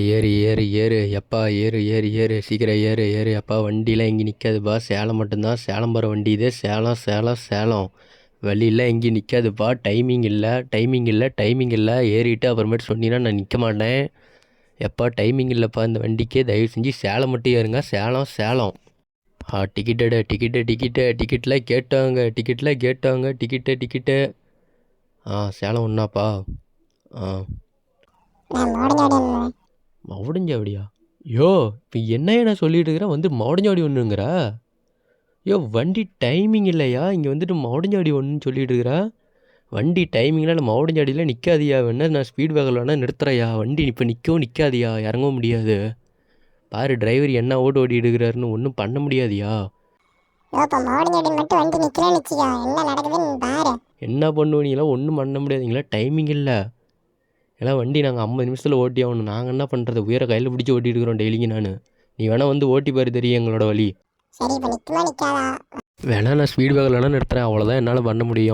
ஏறு ஏறு ஏறு எப்பா ஏறு ஏறு ஏறு சீக்கிரம் ஏறு ஏறு எப்பா வண்டிலாம் எங்கேயும் நிற்காதுப்பா சேலம் மட்டும்தான் சேலம் போகிற வண்டி இது சேலம் சேலம் சேலம் வழியெல்லாம் எங்கேயும் நிற்காதுப்பா டைமிங் இல்லை டைமிங் இல்லை டைமிங் இல்லை ஏறிட்டு அப்புறமேட்டு சொன்னீங்கன்னா நான் நிற்க மாட்டேன் எப்பா டைமிங் இல்லைப்பா இந்த வண்டிக்கே தயவு செஞ்சு சேலம் மட்டும் ஏறுங்க Salem Salem ticket ticket ticket டிக்கெட்லாம் கேட்டாங்க டிக்கெட்லாம் கேட்டாங்க டிக்கெட்டு டிக்கெட்டு சேலம் ஒன்றாப்பா ஆ மவுடஞ்சாவடியா யோ இப்போ என்னையா நான் சொல்லிட்டு இருக்கிறேன் வந்து மவுடஞ்சாவடி ஒன்றுங்கிற யோ வண்டி டைமிங் இல்லையா இங்கே வந்துட்டு மவுடஞ்சாவடி ஒன்றுன்னு சொல்லிட்டு இருக்கிறா வண்டி டைமிங்லாம் நம்ம மவுடஞ்சாவடியில் நிற்காதியா வேணா நான் ஸ்பீட் பேக்கில் வேணா நிறுத்துறையா வண்டி இப்போ நிற்கவும் நிற்காதியா இறங்கவும் முடியாது பாரு டிரைவர் என்ன ஓட்டிட்டு இருக்கிறாருன்னு ஒன்றும் பண்ண முடியாதியா என்ன பண்ணுவீங்களா ஒன்றும் பண்ண முடியாதுங்களா டைமிங் இல்லை எல்லாம் வண்டி நாங்கள் 50 நிமிஷத்தில் ஓட்டி ஆகணும் நாங்கள் என்ன பண்ணுறது உயர கையில் பிடிச்சி ஓட்டிட்டு இருக்கிறோம் டெய்லிங்க நான் நீ வேணா வந்து ஓட்டி பாரு தெரியும் எங்களோட வழி வேணா நான் ஸ்பீட் பேக்கில் வேணா நிறுத்துறேன் அவ்வளோதான் என்னால் பண்ண முடியும்